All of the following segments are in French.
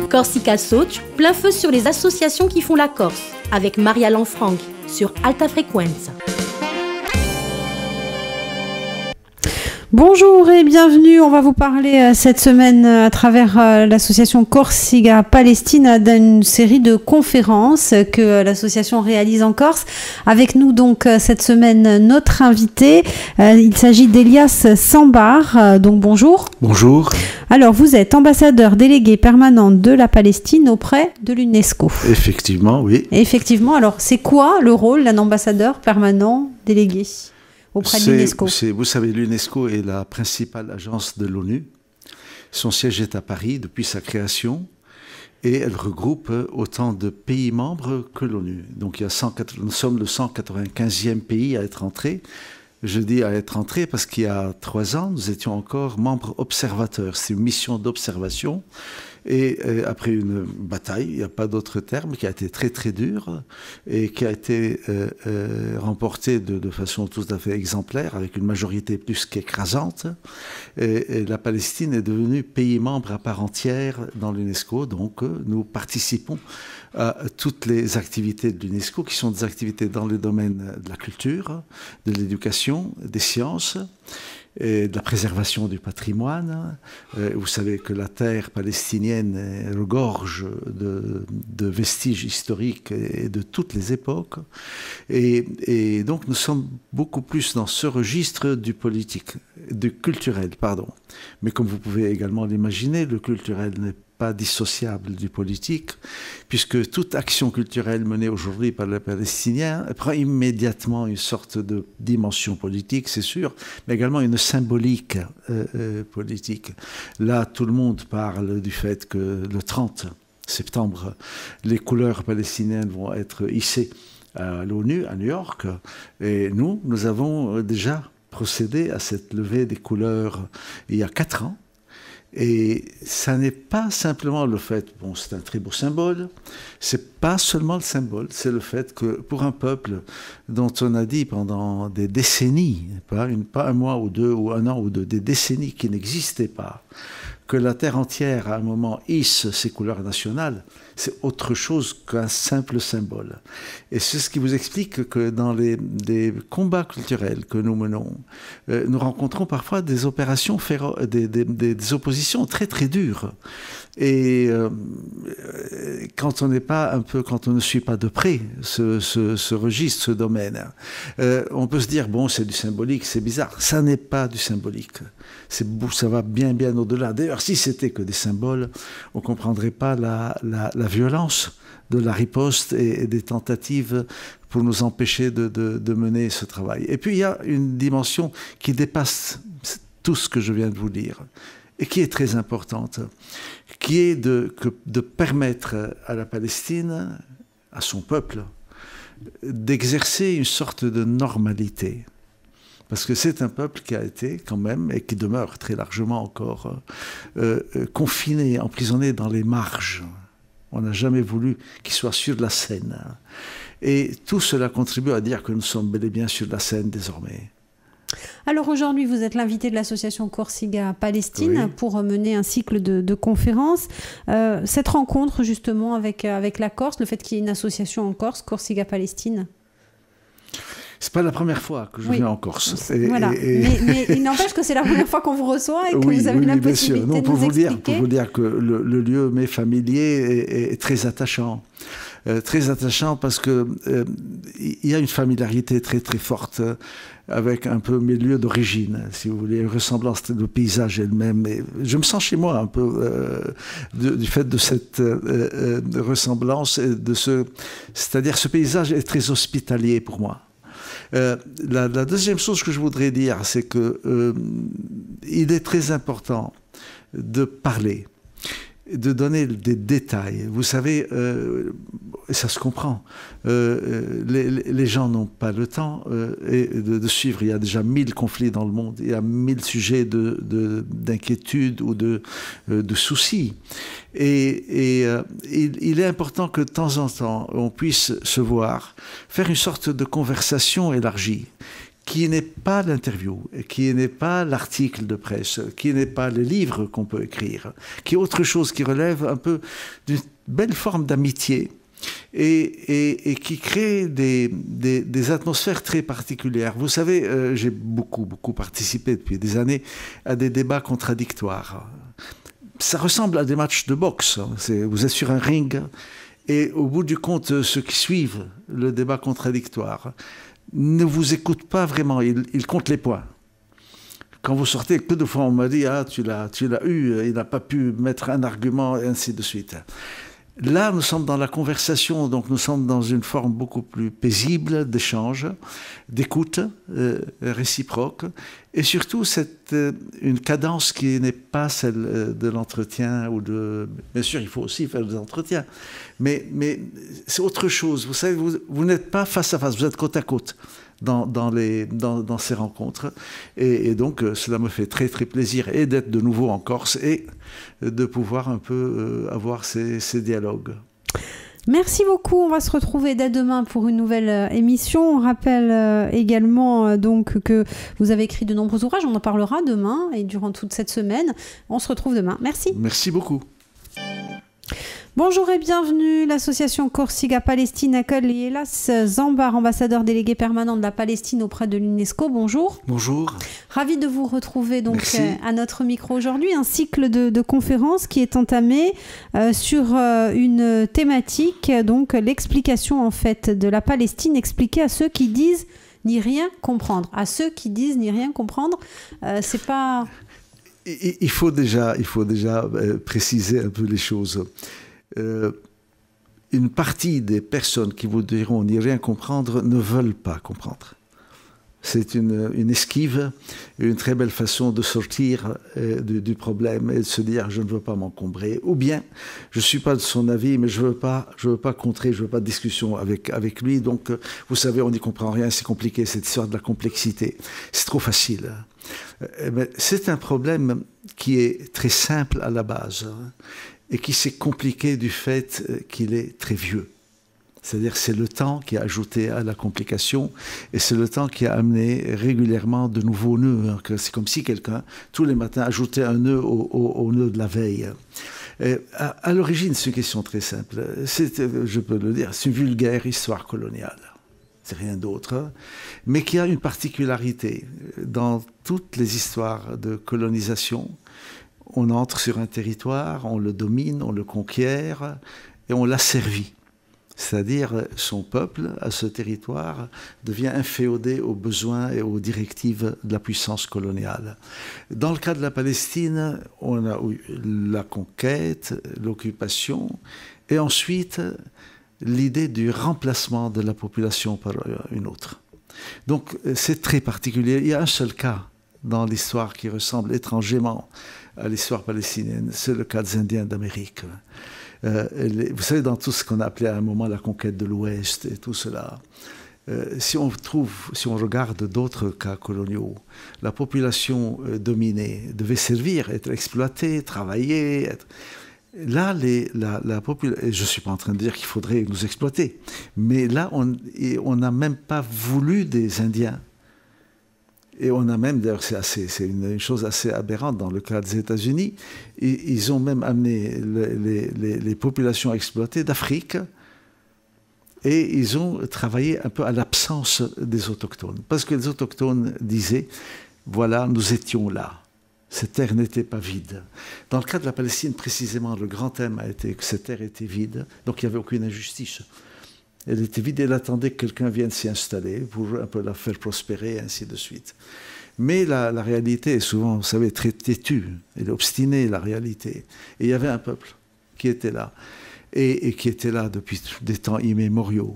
Corsica Soch, plein feu sur les associations qui font la Corse, avec Maria Lanfranc sur Alta Frequenza. Bonjour et bienvenue. On va vous parler cette semaine à travers l'association Corsica Palestine d'une série de conférences que l'association réalise en Corse. Avec nous donc cette semaine notre invité. Il s'agit d'Elias Sambar. Donc bonjour. Bonjour. Alors vous êtes ambassadeur délégué permanent de la Palestine auprès de l'UNESCO. Effectivement, oui. Effectivement. Alors c'est quoi le rôle d'un ambassadeur permanent délégué auprès de l'UNESCO? Vous savez, l'UNESCO est la principale agence de l'ONU. Son siège est à Paris depuis sa création et elle regroupe autant de pays membres que l'ONU. Donc nous sommes le 195e pays à être entré. Je dis à être entré parce qu'il y a 3 ans, nous étions encore membres observateurs. C'est une mission d'observation. Et après une bataille, il n'y a pas d'autre terme, qui a été très très dure et qui a été remportée de façon tout à fait exemplaire, avec une majorité plus qu'écrasante. Et la Palestine est devenue pays membre à part entière dans l'UNESCO. Donc nous participons à toutes les activités de l'UNESCO, qui sont des activités dans le domaine de la culture, de l'éducation, des sciences, et de la préservation du patrimoine. Vous savez que la terre palestinienne regorge de vestiges historiques et de toutes les époques. Et donc nous sommes beaucoup plus dans ce registre du politique, du culturel, pardon. Mais comme vous pouvez également l'imaginer, le culturel n'est pas dissociable du politique, puisque toute action culturelle menée aujourd'hui par les Palestiniens prend immédiatement une sorte de dimension politique, c'est sûr, mais également une symbolique politique. Là, tout le monde parle du fait que le 30 septembre, les couleurs palestiniennes vont être hissées à l'ONU, à New York, et nous avons déjà procédé à cette levée des couleurs il y a 4 ans. Et ça n'est pas simplement le fait, bon, c'est un très beau symbole, c'est pas seulement le symbole, c'est le fait que pour un peuple dont on a dit pendant des décennies, pas un mois ou 2 ou 1 an ou 2, des décennies qui n'existaient pas, que la terre entière à un moment hisse ses couleurs nationales, c'est autre chose qu'un simple symbole. Et c'est ce qui vous explique que dans les combats culturels que nous menons, nous rencontrons parfois des opérations des oppositions très très dures. Et quand on ne suit pas de près ce registre, ce domaine, on peut se dire, bon, c'est du symbolique, c'est bizarre. Ça n'est pas du symbolique. Ça va bien, bien au-delà. D'ailleurs, si c'était que des symboles, on ne comprendrait pas la violence de la riposte et des tentatives pour nous empêcher de mener ce travail. Et puis, il y a une dimension qui dépasse tout ce que je viens de vous dire et qui est très importante, qui est de permettre à la Palestine, à son peuple, d'exercer une sorte de normalité. Parce que c'est un peuple qui a été quand même, et qui demeure très largement encore, confiné, emprisonné dans les marges. On n'a jamais voulu qu'il soit sur la scène. Et tout cela contribue à dire que nous sommes bel et bien sur la scène désormais. Alors aujourd'hui, vous êtes l'invité de l'association Corsica Palestine, oui, pour mener un cycle de conférences. Cette rencontre justement avec la Corse, le fait qu'il y ait une association en Corse, Corsica Palestine. C'est pas la première fois que je viens en Corse. Voilà. Mais il n'empêche que c'est la première fois qu'on vous reçoit et que vous avez la possibilité de nous expliquer. Pour vous dire que le lieu m'est familier est très attachant. Très attachant parce que il y a une familiarité très très forte avec un peu mes lieux d'origine, si vous voulez, une ressemblance, le paysage est le même. Et je me sens chez moi un peu du fait de cette ressemblance, c'est-à-dire ce paysage est très hospitalier pour moi. La deuxième chose que je voudrais dire, c'est que il est très important de parler, de donner des détails. Vous savez, ça se comprend, les gens n'ont pas le temps de suivre. Il y a déjà 1000 conflits dans le monde, il y a 1000 sujets d'inquiétude ou de soucis. Et il est important que de temps en temps, on puisse se voir, faire une sorte de conversation élargie, qui n'est pas l'interview, qui n'est pas l'article de presse, qui n'est pas le livre qu'on peut écrire, qui est autre chose, qui relève un peu d'une belle forme d'amitié et qui crée des atmosphères très particulières. Vous savez, j'ai beaucoup participé depuis des années à des débats contradictoires. Ça ressemble à des matchs de boxe. Vous êtes sur un ring et au bout du compte, ceux qui suivent le débat contradictoire ne vous écoute pas vraiment, il compte les points. Quand vous sortez, que de fois on m'a dit « Ah, tu l'as eu, il n'a pas pu mettre un argument, et ainsi de suite ». Là, nous sommes dans la conversation, donc nous sommes dans une forme beaucoup plus paisible d'échange, d'écoute réciproque, et surtout une cadence qui n'est pas celle de l'entretien ou de... Bien sûr, il faut aussi faire des entretiens, mais c'est autre chose. Vous savez, vous n'êtes pas face à face, vous êtes côte à côte dans ces rencontres, et donc cela me fait très plaisir et d'être de nouveau en Corse et de pouvoir un peu avoir ces dialogues. Merci beaucoup. On va se retrouver dès demain pour une nouvelle émission. On rappelle également donc que vous avez écrit de nombreux ouvrages. On en parlera demain et durant toute cette semaine. On se retrouve demain. Merci. Merci beaucoup. Bonjour et bienvenue. L'association Corsiga Palestine accueille Hélas Zambar, ambassadeur délégué permanent de la Palestine auprès de l'UNESCO. Bonjour. Bonjour. Ravi de vous retrouver donc à notre micro aujourd'hui. Un cycle de conférences qui est entamé sur une thématique, donc l'explication en fait de la Palestine expliquée à ceux qui disent n'y rien comprendre. À ceux qui disent n'y rien comprendre, c'est pas... Il faut déjà préciser un peu les choses. Une partie des personnes qui vous diront n'y rien comprendre ne veulent pas comprendre. C'est une esquive, une très belle façon de sortir du problème et de se dire je ne veux pas m'encombrer. Ou bien je ne suis pas de son avis, mais je veux pas contrer, je veux pas de discussion avec lui. Donc vous savez, on n'y comprend rien, c'est compliqué, cette histoire de la complexité. C'est trop facile. Mais c'est un problème qui est très simple à la base et qui s'est compliqué du fait qu'il est très vieux. C'est-à-dire c'est le temps qui a ajouté à la complication et c'est le temps qui a amené régulièrement de nouveaux nœuds. C'est comme si quelqu'un, tous les matins, ajoutait un nœud au nœud de la veille. À l'origine, c'est une question très simple. Je peux le dire, c'est une vulgaire histoire coloniale. C'est rien d'autre, mais qui a une particularité. Dans toutes les histoires de colonisation, on entre sur un territoire, on le domine, on le conquiert et on l'asservit. C'est-à-dire son peuple, à ce territoire, devient inféodé aux besoins et aux directives de la puissance coloniale. Dans le cas de la Palestine, on a eu la conquête, l'occupation, et ensuite l'idée du remplacement de la population par une autre. Donc c'est très particulier. Il y a un seul cas dans l'histoire qui ressemble étrangement à l'histoire palestinienne, c'est le cas des Indiens d'Amérique. Vous savez, dans tout ce qu'on a appelé à un moment la conquête de l'Ouest et tout cela, si on regarde d'autres cas coloniaux, la population dominée devait servir, être exploitée, travailler. Là, la population, je ne suis pas en train de dire qu'il faudrait nous exploiter, mais là, on n'a même pas voulu des Indiens. Et on a même, d'ailleurs, c'est une chose assez aberrante dans le cas des États-Unis, ils ont même amené les populations exploitées d'Afrique et ils ont travaillé un peu à l'absence des autochtones. Parce que les autochtones disaient, voilà, nous étions là. Cette terre n'était pas vide. Dans le cas de la Palestine, précisément, le grand thème a été que cette terre était vide, donc il n'y avait aucune injustice. Elle était vide, elle attendait que quelqu'un vienne s'y installer pour un peu la faire prospérer, et ainsi de suite. Mais la réalité est souvent, vous savez, très têtue. Elle est obstinée, la réalité. Et il y avait un peuple qui était là, et qui était là depuis des temps immémoriaux.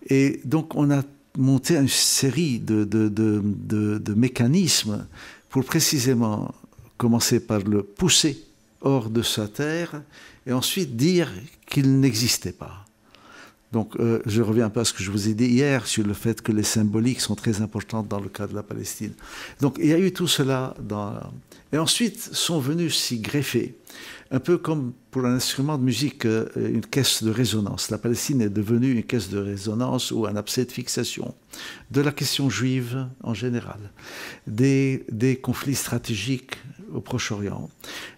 Et donc, on a monté une série de mécanismes pour précisément commencer par le pousser hors de sa terre, et ensuite dire qu'il n'existait pas. Donc, je reviens un peu à ce que je vous ai dit hier sur le fait que les symboliques sont très importantes dans le cas de la Palestine. Donc, il y a eu tout cela. Et ensuite sont venus s'y greffer un peu comme pour un instrument de musique, une caisse de résonance. La Palestine est devenue une caisse de résonance ou un abcès de fixation de la question juive en général, des conflits stratégiques au Proche-Orient,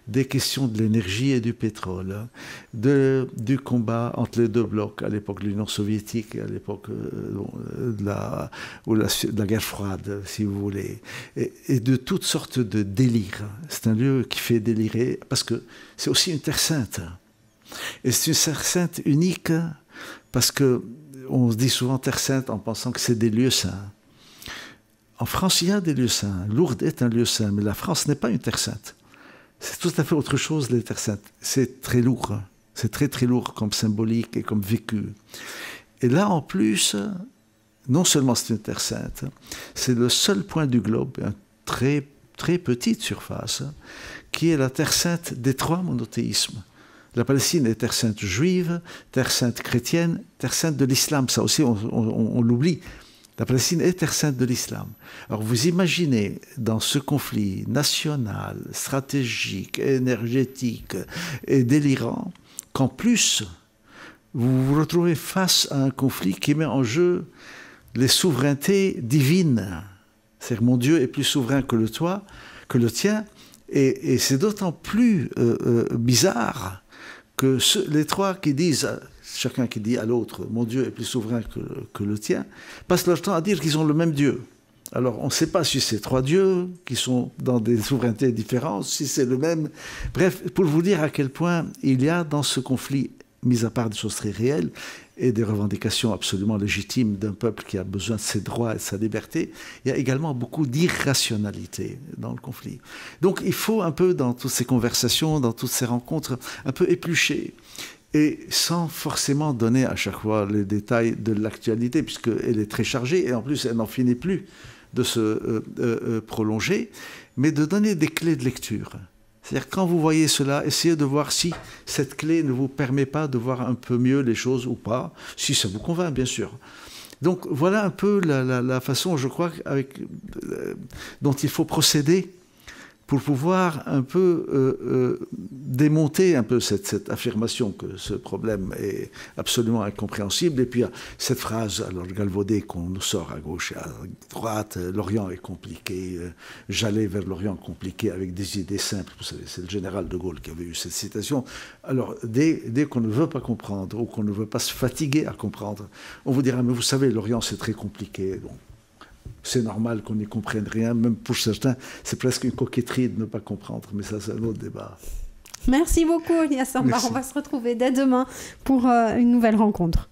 des questions de l'énergie et du pétrole, du combat entre les deux blocs à l'époque de l'Union soviétique et à l'époque de la guerre froide, si vous voulez, et de toutes sortes de délires. C'est un lieu qui fait délirer parce que c'est aussi une terre sainte. Et c'est une terre sainte unique parce qu'on se dit souvent terre sainte en pensant que c'est des lieux saints. En France, il y a des lieux saints. Lourdes est un lieu saint, mais la France n'est pas une terre sainte. C'est tout à fait autre chose, les terres saintes. C'est très lourd. C'est très, très lourd comme symbolique et comme vécu. Et là, en plus, non seulement c'est une terre sainte, c'est le seul point du globe, une très, très petite surface, qui est la terre sainte des trois monothéismes. La Palestine est terre sainte juive, terre sainte chrétienne, terre sainte de l'islam. Ça aussi, on l'oublie. La Palestine est terre sainte de l'islam. Alors vous imaginez dans ce conflit national, stratégique, énergétique et délirant, qu'en plus, vous vous retrouvez face à un conflit qui met en jeu les souverainetés divines. C'est-à-dire mon Dieu est plus souverain que le tien, et c'est d'autant plus bizarre que les trois qui disent, chacun qui dit à l'autre, mon Dieu est plus souverain que le tien, passent leur temps à dire qu'ils ont le même Dieu. Alors on ne sait pas si c'est trois dieux qui sont dans des souverainetés différentes, si c'est le même. Bref, pour vous dire à quel point il y a dans ce conflit, mis à part des choses très réelles, et des revendications absolument légitimes d'un peuple qui a besoin de ses droits et de sa liberté, il y a également beaucoup d'irrationalité dans le conflit. Donc il faut un peu, dans toutes ces conversations, dans toutes ces rencontres, un peu éplucher, et sans forcément donner à chaque fois les détails de l'actualité, puisqu'elle est très chargée, et en plus elle n'en finit plus de se prolonger, mais de donner des clés de lecture. C'est-à-dire, quand vous voyez cela, essayez de voir si cette clé ne vous permet pas de voir un peu mieux les choses ou pas, si ça vous convainc, bien sûr. Donc, voilà un peu la façon, je crois, dont il faut procéder pour pouvoir un peu démonter un peu cette affirmation que ce problème est absolument incompréhensible. Et puis, il y a cette phrase, alors galvaudée, qu'on nous sort à gauche et à droite, l'Orient est compliqué, j'allais vers l'Orient compliqué avec des idées simples. Vous savez, c'est le général de Gaulle qui avait eu cette citation. Alors, dès qu'on ne veut pas comprendre ou qu'on ne veut pas se fatiguer à comprendre, on vous dira, mais vous savez, l'Orient, c'est très compliqué. Donc, c'est normal qu'on n'y comprenne rien, même pour certains, c'est presque une coquetterie de ne pas comprendre, mais ça, c'est un autre débat. Merci beaucoup, Elias Sambar. On va se retrouver dès demain pour une nouvelle rencontre.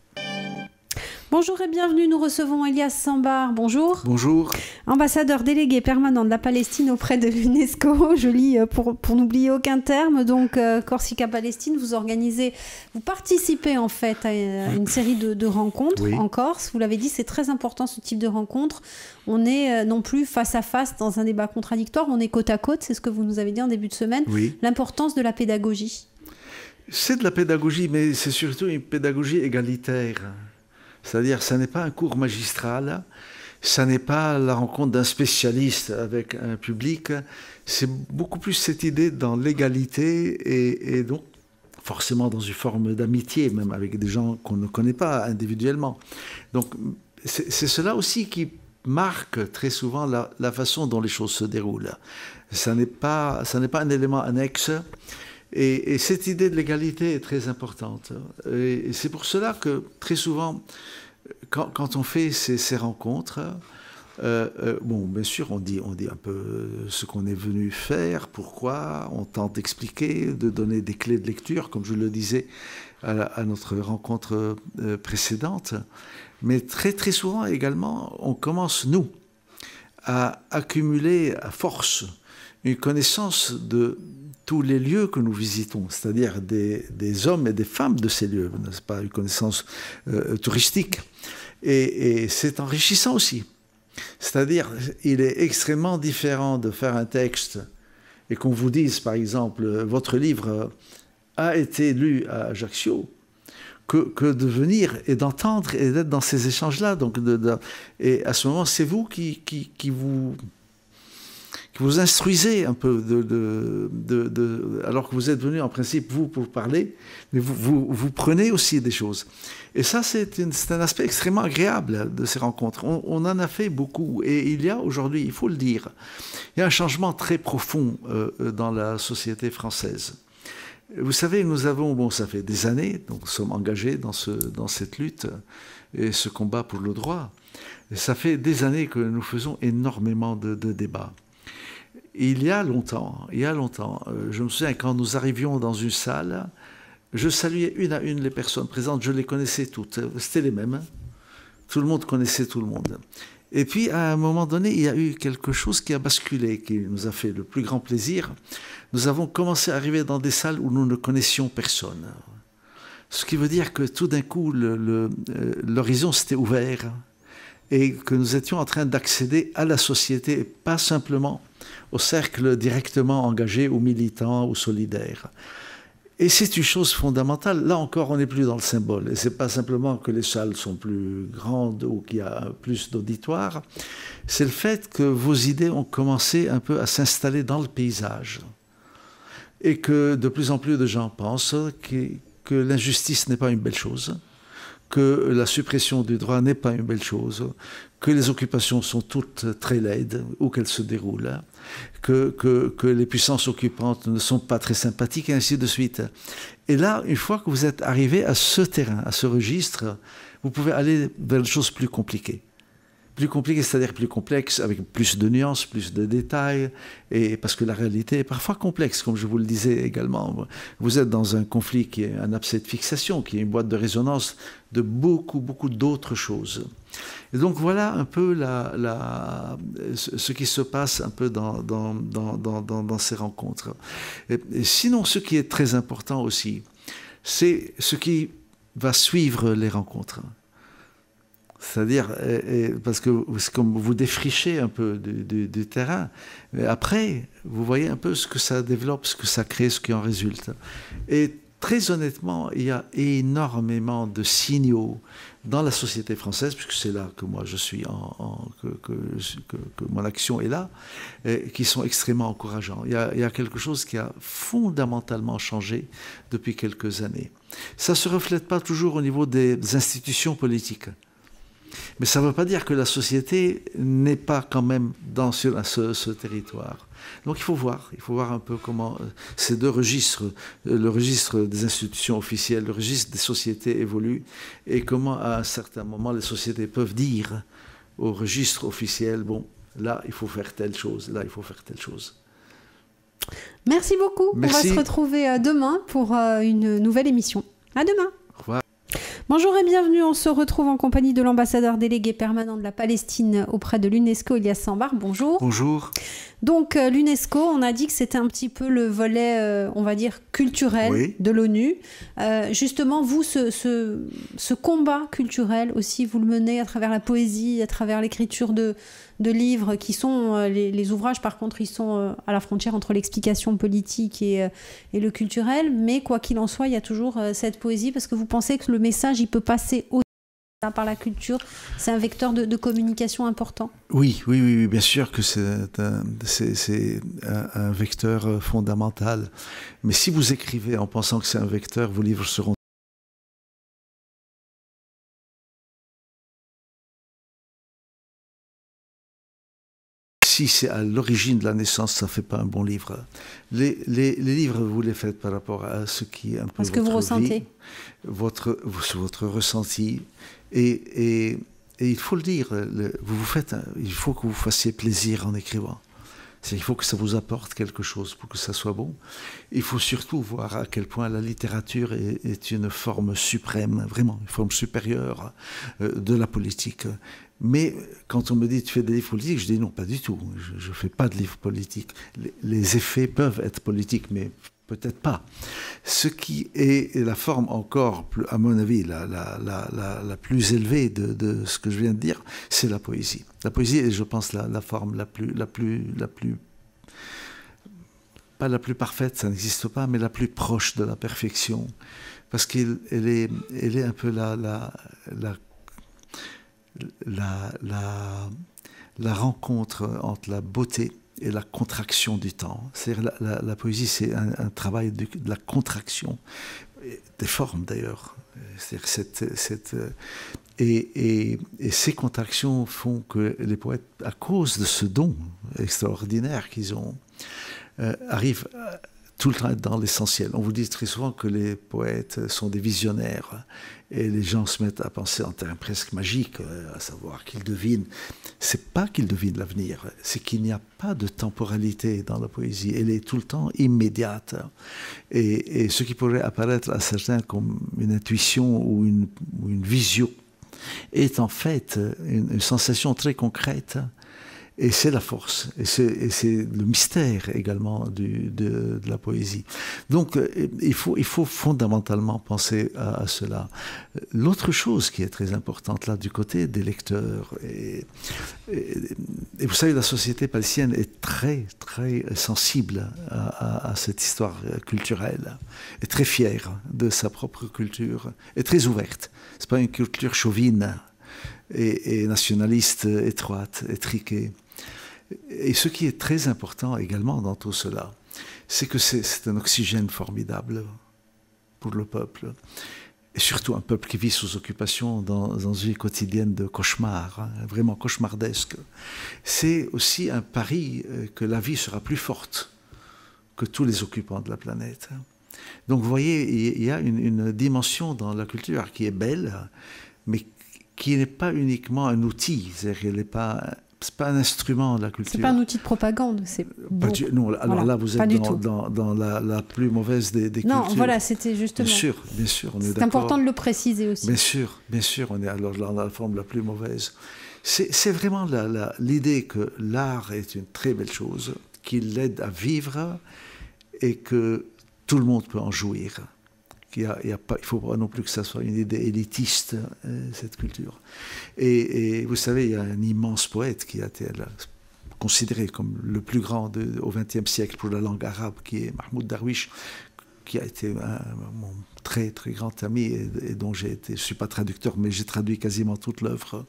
Bonjour et bienvenue, nous recevons Elias Sambar. Bonjour. Bonjour. Ambassadeur délégué permanent de la Palestine auprès de l'UNESCO, je lis pour n'oublier aucun terme, donc Corsica Palestine, vous participez en fait à une série de rencontres en Corse. Vous l'avez dit, c'est très important ce type de rencontre. On est non plus face à face dans un débat contradictoire, on est côte à côte, c'est ce que vous nous avez dit en début de semaine. Oui. L'importance de la pédagogie. C'est de la pédagogie, mais c'est surtout une pédagogie égalitaire. C'est-à-dire, ça n'est pas un cours magistral, ça n'est pas la rencontre d'un spécialiste avec un public, c'est beaucoup plus cette idée dans l'égalité et donc forcément dans une forme d'amitié, même avec des gens qu'on ne connaît pas individuellement. Donc, c'est cela aussi qui marque très souvent la façon dont les choses se déroulent. Ça n'est pas un élément annexe. Et cette idée de l'égalité est très importante. Et c'est pour cela que très souvent, quand on fait ces rencontres, bon, bien sûr, on dit un peu ce qu'on est venu faire, pourquoi, on tente d'expliquer, de donner des clés de lecture, comme je le disais à notre rencontre précédente. Mais très, très souvent également, on commence, nous, à accumuler à force une connaissance de tous les lieux que nous visitons, c'est-à-dire des hommes et des femmes de ces lieux, n'est-ce pas, une connaissance touristique. Et c'est enrichissant aussi. C'est-à-dire, il est extrêmement différent de faire un texte et qu'on vous dise, par exemple, votre livre a été lu à Ajaccio, que de venir et d'entendre et d'être dans ces échanges-là. Donc, et à ce moment, c'est vous qui que vous instruisez un peu, alors que vous êtes venu en principe, vous, pour parler, mais vous prenez aussi des choses. Et ça, c'est un aspect extrêmement agréable de ces rencontres. On en a fait beaucoup. Et il y a aujourd'hui, il faut le dire, il y a un changement très profond dans la société française. Vous savez, nous avons, bon, ça fait des années, donc nous sommes engagés dans cette lutte et ce combat pour le droit. Et ça fait des années que nous faisons énormément de débats. Il y a longtemps, je me souviens quand nous arrivions dans une salle, je saluais une à une les personnes présentes, je les connaissais toutes, c'était les mêmes. Tout le monde connaissait tout le monde. Et puis, à un moment donné, il y a eu quelque chose qui a basculé, qui nous a fait le plus grand plaisir. Nous avons commencé à arriver dans des salles où nous ne connaissions personne. Ce qui veut dire que tout d'un coup, l'horizon s'était ouvert et que nous étions en train d'accéder à la société, et pas simplement au cercle directement engagé, ou militant, ou solidaire. Et c'est une chose fondamentale. Là encore, on n'est plus dans le symbole. Et ce n'est pas simplement que les salles sont plus grandes ou qu'il y a plus d'auditoires. C'est le fait que vos idées ont commencé un peu à s'installer dans le paysage. Et que de plus en plus de gens pensent que l'injustice n'est pas une belle chose, que la suppression du droit n'est pas une belle chose, que les occupations sont toutes très laides, où qu'elles se déroulent, que les puissances occupantes ne sont pas très sympathiques, et ainsi de suite. Et là, une fois que vous êtes arrivé à ce terrain, à ce registre, vous pouvez aller vers des choses plus compliquées. Plus compliqué, c'est-à-dire plus complexe, avec plus de nuances, plus de détails, et parce que la réalité est parfois complexe, comme je vous le disais également. Vous êtes dans un conflit qui est un abcès de fixation, qui est une boîte de résonance de beaucoup d'autres choses. Et donc voilà un peu ce qui se passe un peu dans ces rencontres. Et sinon, ce qui est très important aussi, c'est ce qui va suivre les rencontres. C'est-à-dire, parce que comme vous défrichez un peu du terrain, mais après, vous voyez un peu ce que ça développe, ce que ça crée, ce qui en résulte. Et très honnêtement, il y a énormément de signaux dans la société française, puisque c'est là que moi je suis, que mon action est là, qui sont extrêmement encourageants. Il y a quelque chose qui a fondamentalement changé depuis quelques années. Ça ne se reflète pas toujours au niveau des institutions politiques. Mais ça ne veut pas dire que la société n'est pas quand même sur ce territoire. Donc il faut voir un peu comment ces deux registres, le registre des institutions officielles, le registre des sociétés évoluent, et comment à un certain moment les sociétés peuvent dire au registre officiel, bon, là il faut faire telle chose, là il faut faire telle chose. Merci beaucoup. Merci. On va se retrouver demain pour une nouvelle émission. À demain. Au revoir. Bonjour et bienvenue, on se retrouve en compagnie de l'ambassadeur délégué permanent de la Palestine auprès de l'UNESCO, Elias Sambar. Bonjour. Bonjour. Donc l'UNESCO, on a dit que c'était un petit peu le volet, on va dire, culturel de l'ONU. Justement, vous, ce combat culturel aussi, vous le menez à travers la poésie, à travers l'écriture de livres qui sont, les ouvrages par contre, ils sont à la frontière entre l'explication politique et le culturel. Mais quoi qu'il en soit, il y a toujours cette poésie parce que vous pensez que le message, il peut passer par la culture, c'est un vecteur de communication important. Oui, bien sûr que c'est un vecteur fondamental. Mais si vous écrivez en pensant que c'est un vecteur, vos livres seront... Si c'est à l'origine de la naissance, ça ne fait pas un bon livre. Les livres, vous les faites par rapport à ce qui est un peu ce que vous ressentez. Votre ressenti. Et il faut le dire, il faut que vous fassiez plaisir en écrivant. Il faut que ça vous apporte quelque chose pour que ça soit bon. Il faut surtout voir à quel point la littérature est une forme suprême, vraiment une forme supérieure de la politique. Mais quand on me dit tu fais des livres politiques, je dis non, pas du tout. Je ne fais pas de livres politiques. Les effets peuvent être politiques, mais peut-être pas. Ce qui est la forme encore, à mon avis, la plus élevée de ce que je viens de dire, c'est la poésie. La poésie est, je pense, la forme la plus pas la plus parfaite, ça n'existe pas, mais la plus proche de la perfection, parce qu'elle est un peu la rencontre entre la beauté et la contraction du temps. C'est-à-dire la poésie, c'est un travail de la contraction, des formes d'ailleurs. C'est-à-dire et ces contractions font que les poètes, à cause de ce don extraordinaire qu'ils ont, arrivent tout le temps à être dans l'essentiel. On vous dit très souvent que les poètes sont des visionnaires et les gens se mettent à penser en termes presque magiques, à savoir qu'ils devinent. C'est pas qu'ils devinent l'avenir, c'est qu'il n'y a pas de temporalité dans la poésie. Elle est tout le temps immédiate. Et ce qui pourrait apparaître à certains comme une intuition ou une vision est en fait une sensation très concrète. Et c'est la force, et c'est le mystère également de la poésie. Donc il faut fondamentalement penser à cela. L'autre chose qui est très importante là du côté des lecteurs, et vous savez, la société palestinienne est très très sensible à cette histoire culturelle, est très fière de sa propre culture, est très ouverte. C'est pas une culture chauvine et nationaliste, étroite, étriquée. Et ce qui est très important également dans tout cela, c'est que c'est un oxygène formidable pour le peuple. Et surtout un peuple qui vit sous occupation dans une vie quotidienne de cauchemar, hein, vraiment cauchemardesque. C'est aussi un pari que la vie sera plus forte que tous les occupants de la planète. Donc vous voyez, il y a une dimension dans la culture qui est belle, mais qui n'est pas uniquement un outil, c'est-à-dire qu'elle n'est pas... C'est pas un instrument, la culture. C'est pas un outil de propagande. Non, alors voilà, là, vous êtes dans la plus mauvaise des cultures. Non, voilà, c'était justement... Bien sûr, on est d'accord. C'est important de le préciser aussi. Bien sûr, on est alors dans la forme la plus mauvaise. C'est vraiment l'idée que l'art est une très belle chose, qu'il l'aide à vivre et que tout le monde peut en jouir. Il ne faut pas non plus que ça soit une idée élitiste, cette culture. Et vous savez, il y a un immense poète qui a été considéré comme le plus grand au XXe siècle pour la langue arabe, qui est Mahmoud Darwish, qui a été mon très très grand ami et dont je ne suis pas traducteur, mais j'ai traduit quasiment toute l'œuvre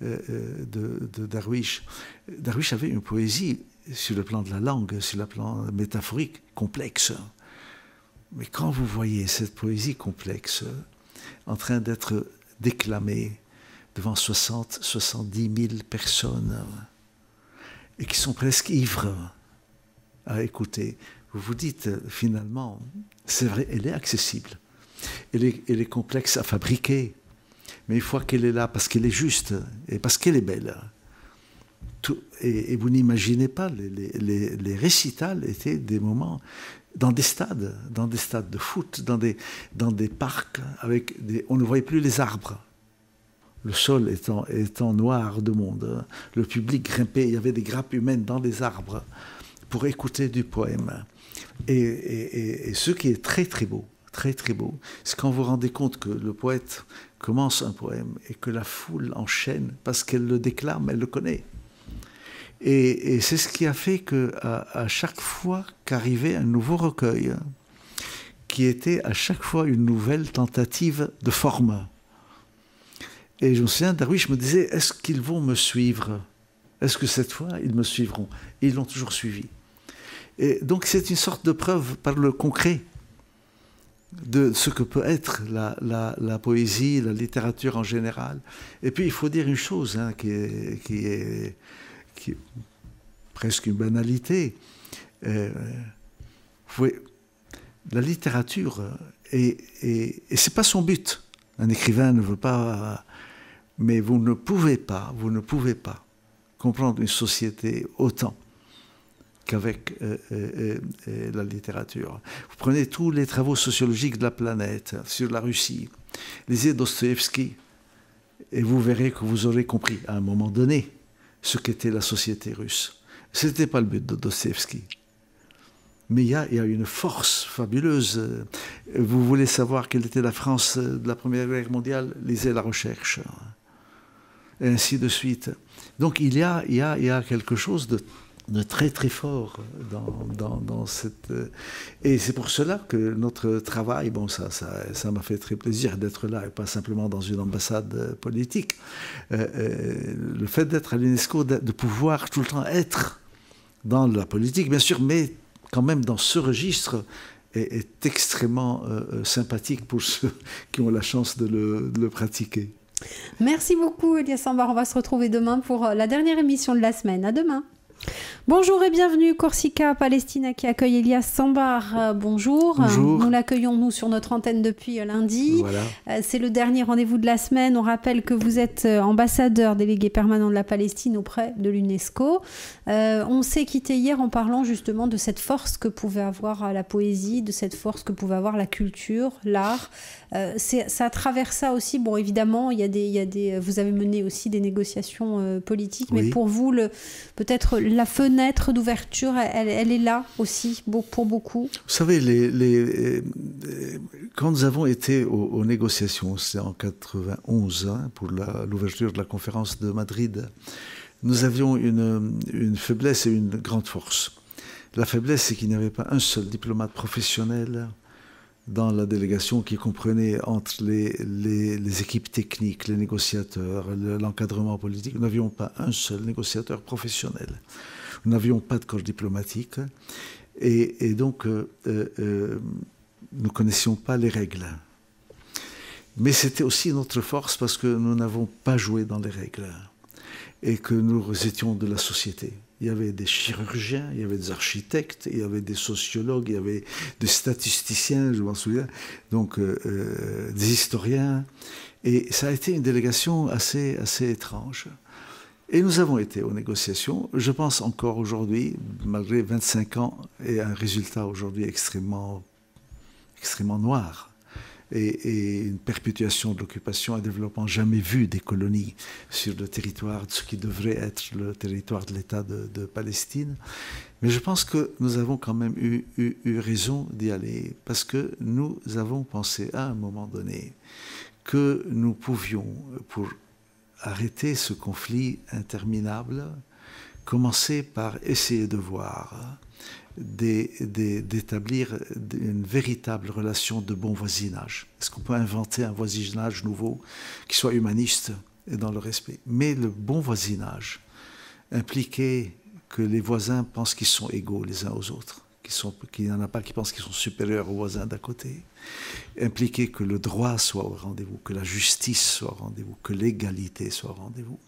de Darwish. Darwish avait une poésie sur le plan de la langue, sur le plan métaphorique, complexe. Mais quand vous voyez cette poésie complexe en train d'être déclamée devant 70 000 personnes et qui sont presque ivres à écouter, vous vous dites finalement, c'est vrai, elle est accessible, elle est complexe à fabriquer, mais une fois qu'elle est là, parce qu'elle est juste et parce qu'elle est belle, et vous n'imaginez pas, les récitals étaient des moments... dans des stades de foot, dans des parcs, on ne voyait plus les arbres. Le sol étant noir de monde. Le public grimpait, il y avait des grappes humaines dans les arbres pour écouter du poème. Et ce qui est très très beau, c'est quand vous vous rendez compte que le poète commence un poème et que la foule enchaîne parce qu'elle le déclame, elle le connaît. Et c'est ce qui a fait qu'à chaque fois qu'arrivait un nouveau recueil, qui était à chaque fois une nouvelle tentative de forme. Et je me souviens, Darwish me disait, est-ce qu'ils vont me suivre? Est-ce que cette fois, ils me suivront? Et ils l'ont toujours suivi. Et donc c'est une sorte de preuve par le concret de ce que peut être la poésie, la littérature en général. Et puis il faut dire une chose hein, qui est presque une banalité. La littérature, et c'est pas son but. Un écrivain ne veut pas... Mais vous ne pouvez pas comprendre une société autant qu'avec la littérature. Vous prenez tous les travaux sociologiques de la planète sur la Russie, lisez Dostoïevski, et vous verrez que vous aurez compris à un moment donné ce qu'était la société russe. Ce n'était pas le but de Dostoïevski. Mais il y a une force fabuleuse. Vous voulez savoir quelle était la France de la Première Guerre mondiale? Lisez La Recherche. Et ainsi de suite. Donc il y a quelque chose de très très fort dans cette... Et c'est pour cela que notre travail, bon, ça m'a fait très plaisir d'être là et pas simplement dans une ambassade politique. Le fait d'être à l'UNESCO, de pouvoir tout le temps être dans la politique, bien sûr, mais quand même dans ce registre est extrêmement sympathique pour ceux qui ont la chance de le pratiquer. Merci beaucoup, Elias Sambar. On va se retrouver demain pour la dernière émission de la semaine. À demain. Bonjour et bienvenue Corsica Palestina qui accueille Elias Sambar. Bonjour. Bonjour. Nous l'accueillons nous sur notre antenne depuis lundi. Voilà. C'est le dernier rendez-vous de la semaine. On rappelle que vous êtes ambassadeur délégué permanent de la Palestine auprès de l'UNESCO. On s'est quitté hier en parlant justement de cette force que pouvait avoir la poésie, de cette force que pouvait avoir la culture, l'art. C'est à travers ça aussi, bon évidemment, vous avez mené aussi des négociations politiques, mais pour vous, peut-être la fenêtre d'ouverture, elle est là aussi pour beaucoup. Vous savez, quand nous avons été aux négociations, c'est en 91, pour l'ouverture de la conférence de Madrid, nous avions une faiblesse et une grande force. La faiblesse, c'est qu'il n'y avait pas un seul diplomate professionnel dans la délégation qui comprenait entre les équipes techniques, les négociateurs, l'encadrement politique. Nous n'avions pas un seul négociateur professionnel. Nous n'avions pas de corps diplomatique et donc nous ne connaissions pas les règles. Mais c'était aussi notre force parce que nous n'avons pas joué dans les règles et que nous étions de la société. Il y avait des chirurgiens, il y avait des architectes, il y avait des sociologues, il y avait des statisticiens, je m'en souviens, donc des historiens. Et ça a été une délégation assez étrange. Et nous avons été aux négociations. Je pense encore aujourd'hui, malgré 25 ans, et un résultat aujourd'hui extrêmement noir. Et une perpétuation de l'occupation, un développement jamais vu des colonies sur le territoire, de ce qui devrait être le territoire de l'État de Palestine. Mais je pense que nous avons quand même eu raison d'y aller, parce que nous avons pensé à un moment donné que nous pouvions, pour arrêter ce conflit interminable, commencer par essayer de voir d'établir une véritable relation de bon voisinage. Est-ce qu'on peut inventer un voisinage nouveau qui soit humaniste et dans le respect? Mais le bon voisinage impliquait que les voisins pensent qu'ils sont égaux les uns aux autres, qu'il n'y en a pas qui pensent qu'ils sont supérieurs aux voisins d'à côté. Impliquait que le droit soit au rendez-vous, que la justice soit au rendez-vous, que l'égalité soit au rendez-vous.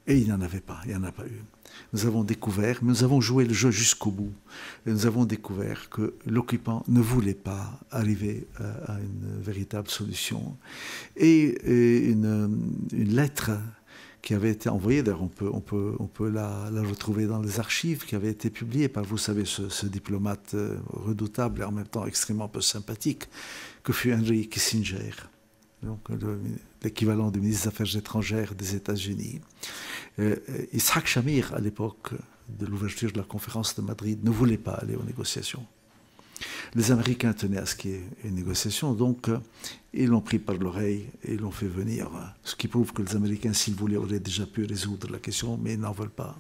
Et il n'y en avait pas, il n'y en a pas eu. Nous avons découvert, mais nous avons joué le jeu jusqu'au bout. Et nous avons découvert que l'occupant ne voulait pas arriver à une véritable solution. Et une lettre qui avait été envoyée, d'ailleurs on peut la retrouver dans les archives, qui avait été publiée par, vous savez, ce diplomate redoutable et en même temps extrêmement peu sympathique, que fut Henry Kissinger, donc l'équivalent du ministre des Affaires étrangères des États-Unis. Yitzhak Shamir, à l'époque de l'ouverture de la conférence de Madrid, ne voulait pas aller aux négociations. Les Américains tenaient à ce qu'il y ait une négociation, donc ils l'ont pris par l'oreille et ils l'ont fait venir. Ce qui prouve que les Américains, s'ils voulaient, auraient déjà pu résoudre la question, mais ils n'en veulent pas.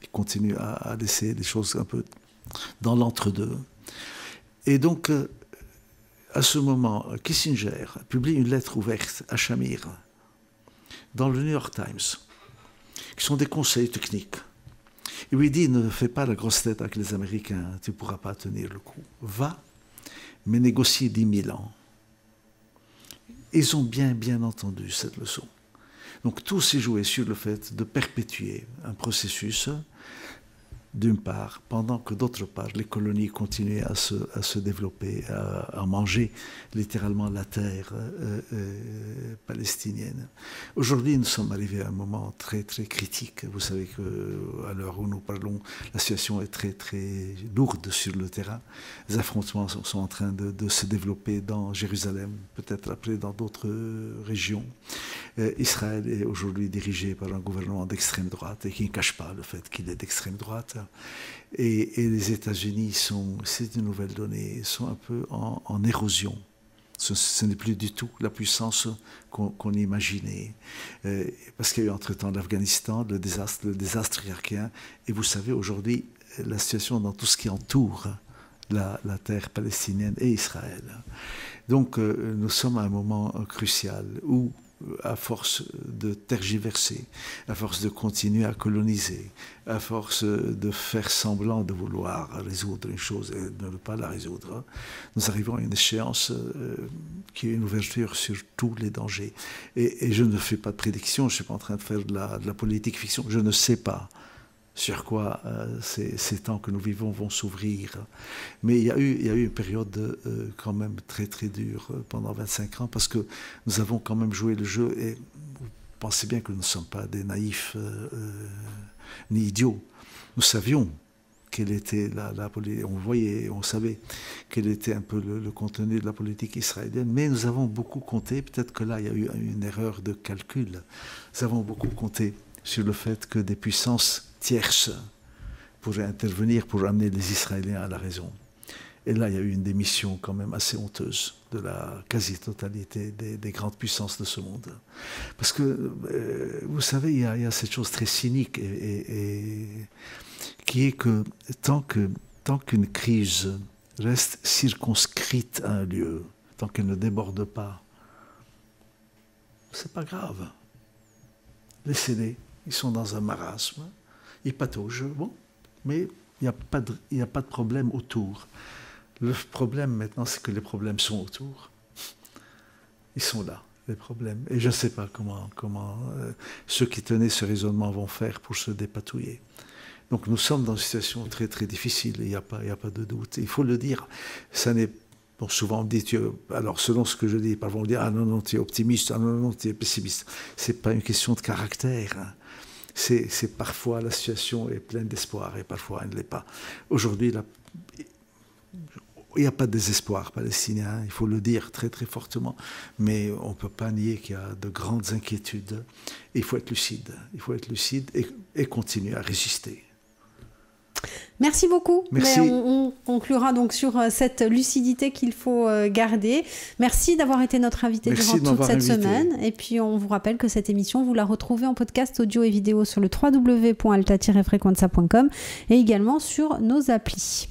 Ils continuent à laisser les choses un peu dans l'entre-deux. Et donc, à ce moment, Kissinger publie une lettre ouverte à Shamir dans le New York Times, qui sont des conseils techniques. Il lui dit, ne fais pas la grosse tête avec les Américains, tu ne pourras pas tenir le coup. Va, mais négocie 10 000 ans. Ils ont bien entendu cette leçon. Donc tout s'est joué sur le fait de perpétuer un processus, d'une part, pendant que d'autre part, les colonies continuaient à se développer, à manger littéralement la terre palestinienne. Aujourd'hui, nous sommes arrivés à un moment très critique. Vous savez qu'à l'heure où nous parlons, la situation est très lourde sur le terrain. Les affrontements sont en train de se développer dans Jérusalem, peut-être après dans d'autres régions. Israël est aujourd'hui dirigé par un gouvernement d'extrême droite et qui ne cache pas le fait qu'il est d'extrême droite. Et les États-Unis c'est une nouvelle donnée, sont un peu en érosion. Ce n'est plus du tout la puissance qu'on imaginait. Parce qu'il y a eu entre-temps l'Afghanistan, le désastre irakien. Et vous savez, aujourd'hui, la situation dans tout ce qui entoure la terre palestinienne et Israël. Donc, nous sommes à un moment crucial où à force de tergiverser, à force de continuer à coloniser, à force de faire semblant de vouloir résoudre une chose et de ne pas la résoudre, nous arrivons à une échéance qui est une ouverture sur tous les dangers. Et je ne fais pas de prédiction, je ne suis pas en train de faire de la politique fiction, je ne sais pas sur quoi ces temps que nous vivons vont s'ouvrir. Mais il y a eu une période quand même très très dure pendant 25 ans, parce que nous avons quand même joué le jeu, et vous pensez bien que nous ne sommes pas des naïfs ni idiots. Nous savions quelle était la politique, on savait quel était un peu le contenu de la politique israélienne, mais nous avons beaucoup compté, peut-être que là il y a eu une erreur de calcul, nous avons beaucoup compté sur le fait que des puissances tierces pourraient intervenir pour amener les Israéliens à la raison. Et là, il y a eu une démission quand même assez honteuse de la quasi-totalité des grandes puissances de ce monde. Parce que, vous savez, il y a cette chose très cynique qui est que tant qu'une crise reste circonscrite à un lieu, tant qu'elle ne déborde pas, c'est pas grave. Laissez-les, ils sont dans un marasme. Ils pataugent, bon, mais il n'y a pas de problème autour. Le problème maintenant, c'est que les problèmes sont autour. Ils sont là, les problèmes. Et je ne sais pas comment ceux qui tenaient ce raisonnement vont faire pour se dépatouiller. Donc nous sommes dans une situation très très difficile, il n'y a pas de doute. Il faut le dire, ça n'est bon, souvent on me dit, alors selon ce que je dis, parfois on dit, ah non, tu es optimiste, ah non, tu es pessimiste. Ce n'est pas une question de caractère. Hein. C'est parfois la situation est pleine d'espoir et parfois elle ne l'est pas. Aujourd'hui, il n'y a pas de désespoir palestinien, il faut le dire très très fortement, mais on ne peut pas nier qu'il y a de grandes inquiétudes. Et il faut être lucide et continuer à résister. Merci beaucoup. Merci. Mais on conclura donc sur cette lucidité qu'il faut garder. Merci d'avoir été notre invité durant toute cette semaine. Et puis on vous rappelle que cette émission, vous la retrouvez en podcast audio et vidéo sur le www.alta-frequenza.com et également sur nos applis.